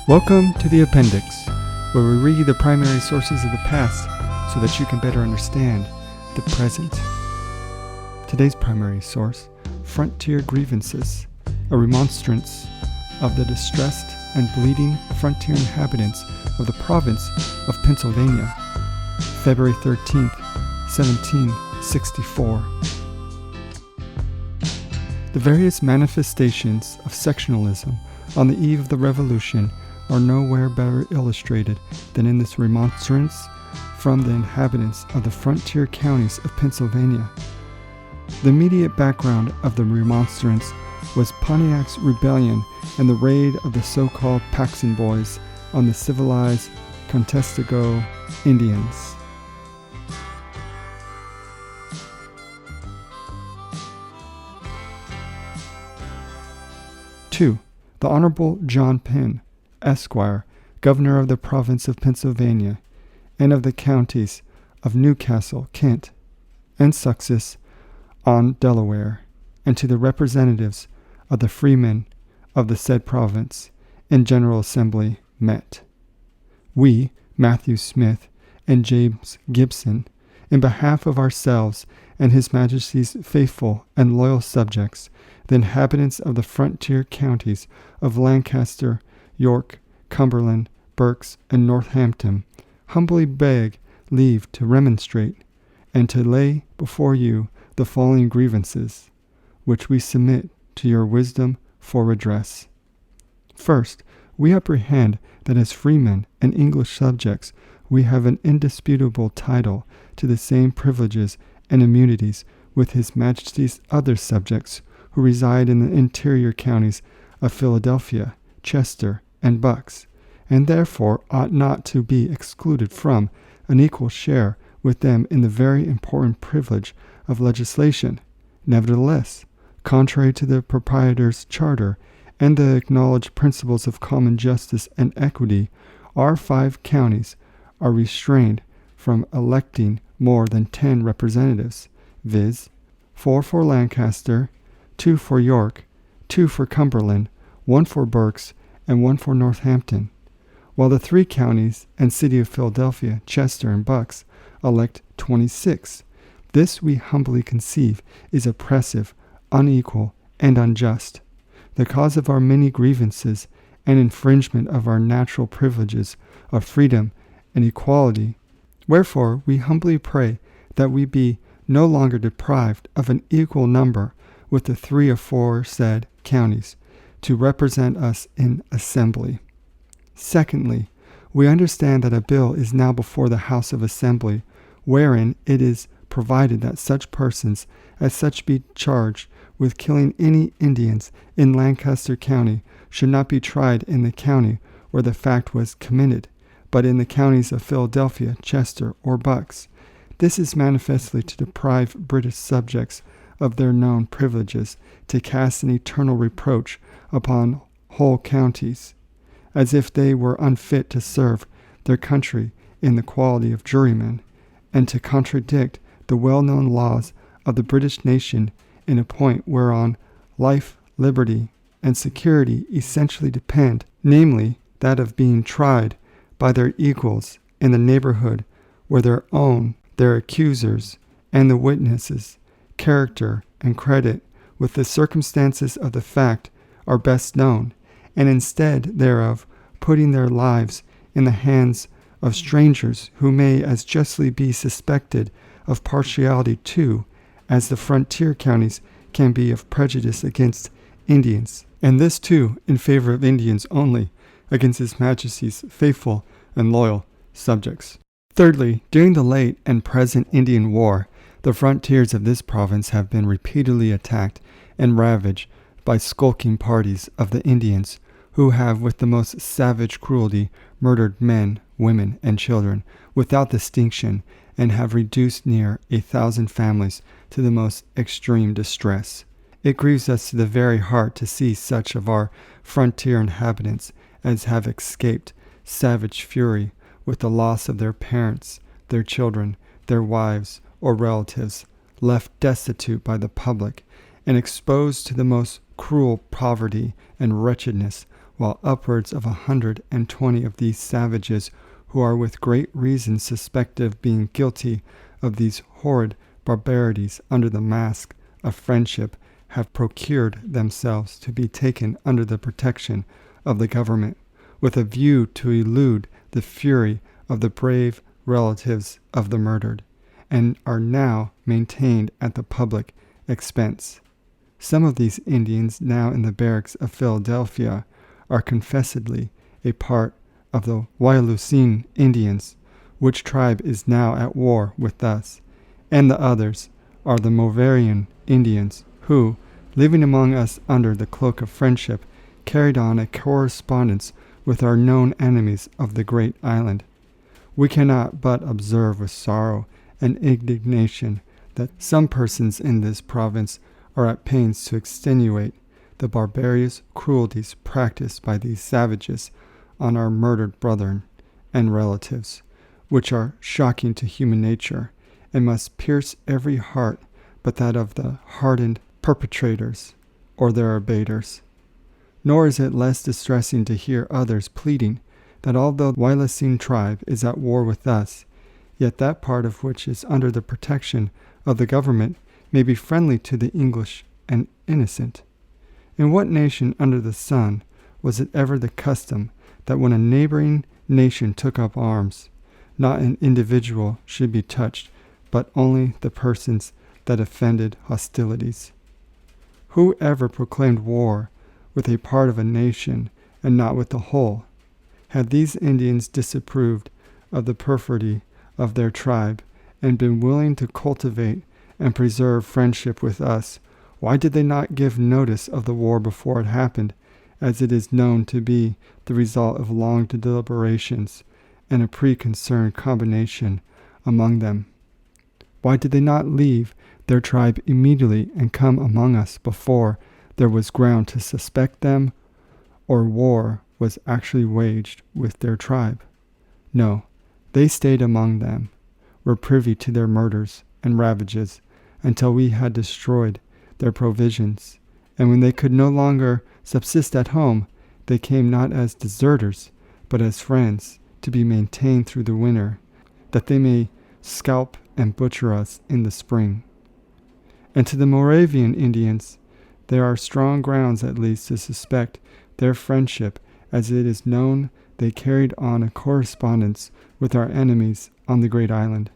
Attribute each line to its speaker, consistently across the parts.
Speaker 1: Welcome to the Appendix, where we read the primary sources of the past so that you can better understand the present. Today's primary source, Frontier Grievances, a remonstrance of the distressed and bleeding frontier inhabitants of the province of Pennsylvania, February 13th, 1764. The various manifestations of sectionalism on the eve of the Revolution are nowhere better illustrated than in this remonstrance from the inhabitants of the frontier counties of Pennsylvania. The immediate background of the remonstrance was Pontiac's rebellion and the raid of the so-called Paxton Boys on the civilized Conestogo Indians. Two, the Honorable John Penn, Esquire, Governor of the Province of Pennsylvania, and of the counties of Newcastle, Kent, and Sussex on Delaware, and to the representatives of the freemen of the said province, in General Assembly met. We, Matthew Smith and James Gibson, in behalf of ourselves and His Majesty's faithful and loyal subjects, the inhabitants of the frontier counties of Lancaster, York, Cumberland, Berks, and Northampton, humbly beg leave to remonstrate and to lay before you the following grievances, which we submit to your wisdom for redress. First, we apprehend that as freemen and English subjects, we have an indisputable title to the same privileges and immunities with His Majesty's other subjects who reside in the interior counties of Philadelphia, Chester, and Bucks, and therefore ought not to be excluded from an equal share with them in the very important privilege of legislation. Nevertheless, contrary to the proprietor's charter and the acknowledged principles of common justice and equity, our 5 counties are restrained from electing more than 10 representatives, viz., 4 for Lancaster, 2 for York, 2 for Cumberland, 1 for Berks, and 1 for Northampton, while the 3 counties and city of Philadelphia, Chester, and Bucks elect 26. This we humbly conceive is oppressive, unequal, and unjust, the cause of our many grievances and infringement of our natural privileges of freedom and equality. Wherefore we humbly pray that we be no longer deprived of an equal number with the 3 aforesaid counties to represent us in assembly. Secondly, we understand that a bill is now before the House of Assembly, wherein it is provided that such persons as such be charged with killing any Indians in Lancaster County should not be tried in the county where the fact was committed, but in the counties of Philadelphia, Chester, or Bucks. This is manifestly to deprive British subjects of their known privileges, to cast an eternal reproach upon whole counties, as if they were unfit to serve their country in the quality of jurymen, and to contradict the well-known laws of the British nation in a point whereon life, liberty, and security essentially depend, namely that of being tried by their equals in the neighborhood where their accusers, and the witnesses' character and credit with the circumstances of the fact are best known, and instead thereof putting their lives in the hands of strangers who may as justly be suspected of partiality too, as the frontier counties can be of prejudice against Indians, and this too in favor of Indians only, against His Majesty's faithful and loyal subjects. Thirdly, during the late and present Indian War, the frontiers of this province have been repeatedly attacked and ravaged by skulking parties of the Indians, who have with the most savage cruelty murdered men, women, and children without distinction, and have reduced near 1,000 families to the most extreme distress. It grieves us to the very heart to see such of our frontier inhabitants as have escaped savage fury with the loss of their parents, their children, their wives, or relatives, left destitute by the public, and exposed to the most cruel poverty and wretchedness, while upwards of 120 of these savages, who are with great reason suspected of being guilty of these horrid barbarities under the mask of friendship, have procured themselves to be taken under the protection of the government, with a view to elude the fury of the brave relatives of the murdered, and are now maintained at the public expense. Some of these Indians now in the barracks of Philadelphia are confessedly a part of the Wyalusing Indians, which tribe is now at war with us, and the others are the Moravian Indians, who, living among us under the cloak of friendship, carried on a correspondence with our known enemies of the great island. We cannot but observe with sorrow and indignation that some persons in this province are at pains to extenuate the barbarous cruelties practiced by these savages on our murdered brethren and relatives, which are shocking to human nature, and must pierce every heart but that of the hardened perpetrators or their abaters. Nor is it less distressing to hear others pleading that although the Wyalusing tribe is at war with us, yet that part of which is under the protection of the government may be friendly to the English and innocent. In what nation under the sun was it ever the custom that when a neighboring nation took up arms, not an individual should be touched, but only the persons that offended hostilities? Who ever proclaimed war with a part of a nation and not with the whole? Had these Indians disapproved of the perfidy of their tribe and been willing to cultivate and preserve friendship with us, why did they not give notice of the war before it happened, as it is known to be the result of long deliberations and a preconcerned combination among them? Why did they not leave their tribe immediately and come among us before there was ground to suspect them, or war was actually waged with their tribe? No, they stayed among them, were privy to their murders and ravages, until we had destroyed their provisions, and when they could no longer subsist at home, they came not as deserters, but as friends, to be maintained through the winter, that they may scalp and butcher us in the spring. And to the Moravian Indians, there are strong grounds at least to suspect their friendship, as it is known they carried on a correspondence with our enemies on the great island.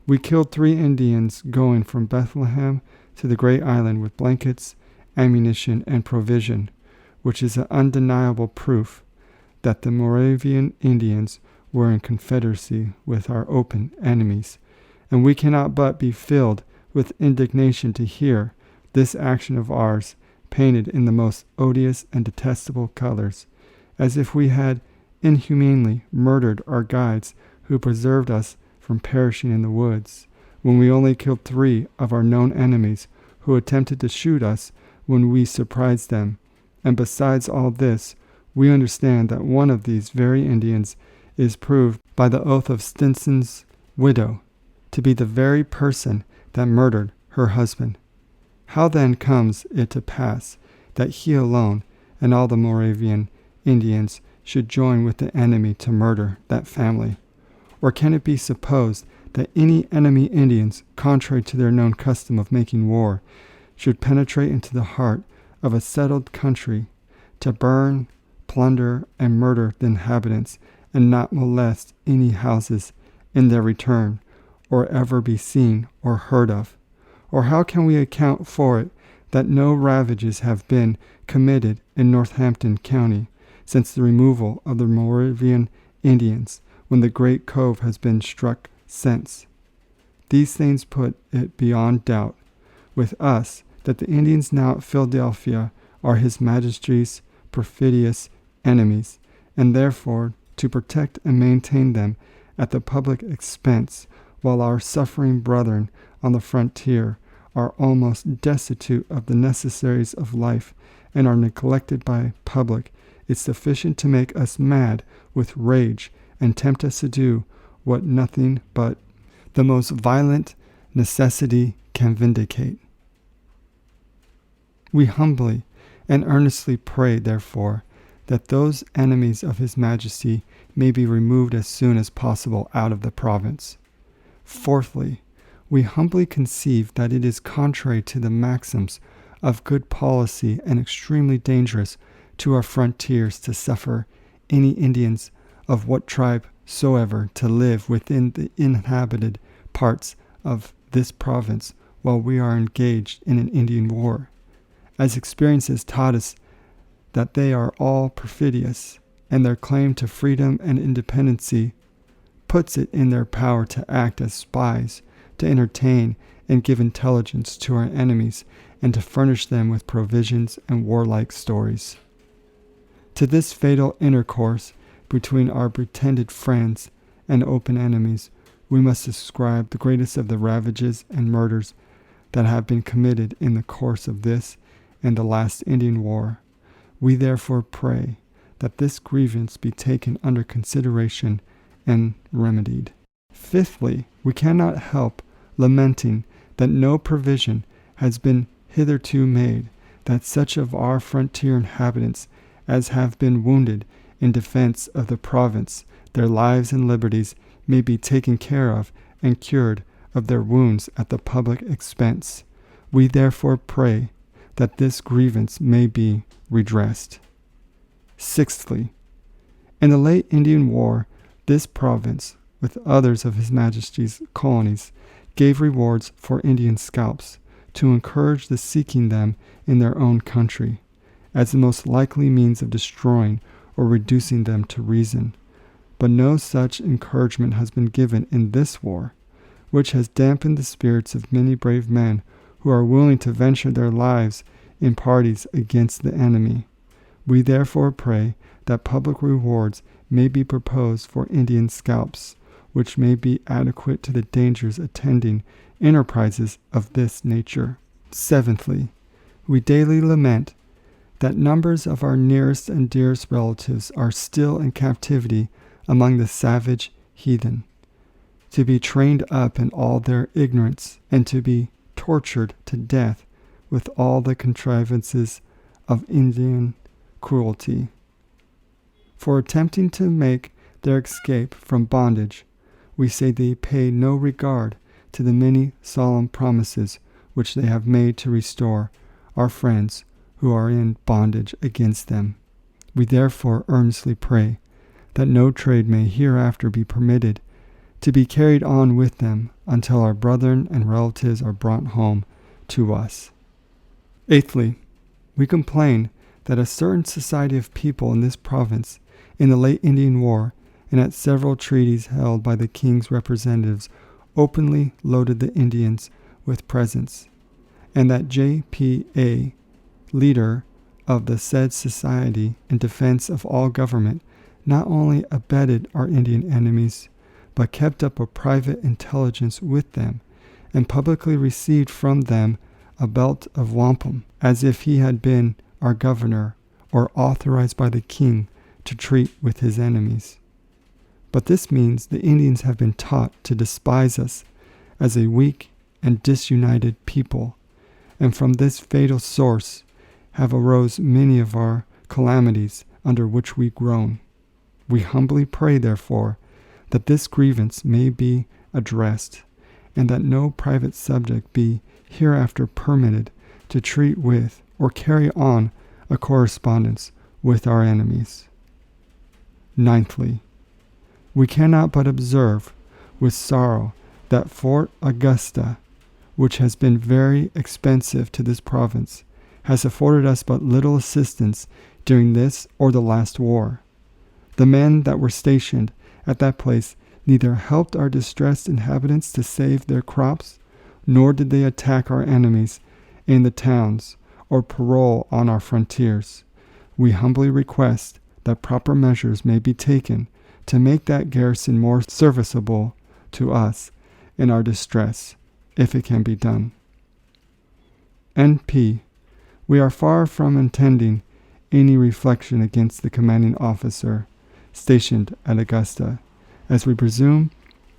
Speaker 1: We killed 3 Indians going from Bethlehem to the great island with blankets, ammunition, and provision, which is an undeniable proof that the Moravian Indians were in confederacy with our open enemies, and we cannot but be filled with indignation to hear this action of ours painted in the most odious and detestable colors, as if we had inhumanly murdered our guides who preserved us from perishing in the woods, when we only killed 3 of our known enemies who attempted to shoot us when we surprised them. And besides all this, we understand that one of these very Indians is proved by the oath of Stinson's widow to be the very person that murdered her husband. How then comes it to pass that he alone and all the Moravian Indians should join with the enemy to murder that family? Or can it be supposed that any enemy Indians, contrary to their known custom of making war, should penetrate into the heart of a settled country to burn, plunder, and murder the inhabitants, and not molest any houses in their return, or ever be seen or heard of? Or how can we account for it that no ravages have been committed in Northampton County since the removal of the Moravian Indians, when the great cove has been struck since? These things put it beyond doubt with us that the Indians now at Philadelphia are His Majesty's perfidious enemies, and therefore to protect and maintain them at the public expense, while our suffering brethren on the frontier are almost destitute of the necessaries of life and are neglected by public, is sufficient to make us mad with rage and tempt us to do what nothing but the most violent necessity can vindicate. We humbly and earnestly pray, therefore, that those enemies of his majesty may be removed as soon as possible out of the province. Fourthly, we humbly conceive that it is contrary to the maxims of good policy and extremely dangerous to our frontiers to suffer any Indians of what tribe soever to live within the inhabited parts of this province while we are engaged in an Indian war, as experience has taught us that they are all perfidious, and their claim to freedom and independency puts it in their power to act as spies, to entertain and give intelligence to our enemies, and to furnish them with provisions and warlike stories. To this fatal intercourse between our pretended friends and open enemies, we must ascribe the greatest of the ravages and murders that have been committed in the course of this and the last Indian war. We therefore pray that this grievance be taken under consideration and remedied. Fifthly, we cannot help lamenting that no provision has been hitherto made that such of our frontier inhabitants as have been wounded in defense of the province, their lives and liberties may be taken care of and cured of their wounds at the public expense. We therefore pray that this grievance may be redressed. Sixthly, in the late Indian War, this province, with others of His Majesty's colonies, gave rewards for Indian scalps to encourage the seeking them in their own country, as the most likely means of destroying or reducing them to reason. But no such encouragement has been given in this war, which has dampened the spirits of many brave men who are willing to venture their lives in parties against the enemy. We therefore pray that public rewards may be proposed for Indian scalps, which may be adequate to the dangers attending enterprises of this nature. Seventhly, we daily lament that numbers of our nearest and dearest relatives are still in captivity among the savage heathen, to be trained up in all their ignorance, and to be tortured to death with all the contrivances of Indian cruelty. For attempting to make their escape from bondage, we say they pay no regard to the many solemn promises which they have made to restore our friends who are in bondage against them. We therefore earnestly pray that no trade may hereafter be permitted to be carried on with them until our brethren and relatives are brought home to us. Eighthly, we complain that a certain society of people in this province, in the late Indian War, and at several treaties held by the king's representatives, openly loaded the Indians with presents, and that J.P.A., leader of the said society in defense of all government, not only abetted our Indian enemies, but kept up a private intelligence with them, and publicly received from them a belt of wampum, as if he had been our governor, or authorized by the king to treat with his enemies. But this means the Indians have been taught to despise us as a weak and disunited people, and from this fatal source have arose many of our calamities under which we groan. We humbly pray, therefore, that this grievance may be addressed, and that no private subject be hereafter permitted to treat with or carry on a correspondence with our enemies. Ninthly, we cannot but observe with sorrow that Fort Augusta, which has been very expensive to this province, has afforded us but little assistance during this or the last war. The men that were stationed at that place neither helped our distressed inhabitants to save their crops, nor did they attack our enemies in the towns or parole on our frontiers. We humbly request that proper measures may be taken to make that garrison more serviceable to us in our distress, if it can be done. N.P. We are far from intending any reflection against the commanding officer stationed at Augusta, as we presume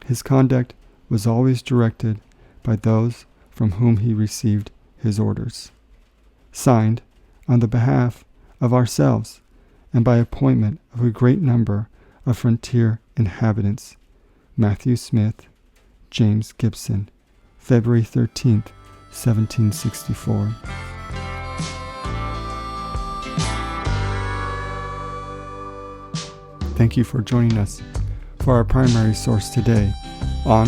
Speaker 1: his conduct was always directed by those from whom he received his orders. Signed, on the behalf of ourselves and by appointment of a great number of frontier inhabitants. Matthew Smith, James Gibson, February 13th, 1764. Thank you for joining us for our primary source today on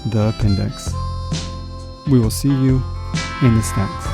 Speaker 1: the Appendix. We will see you in the stacks.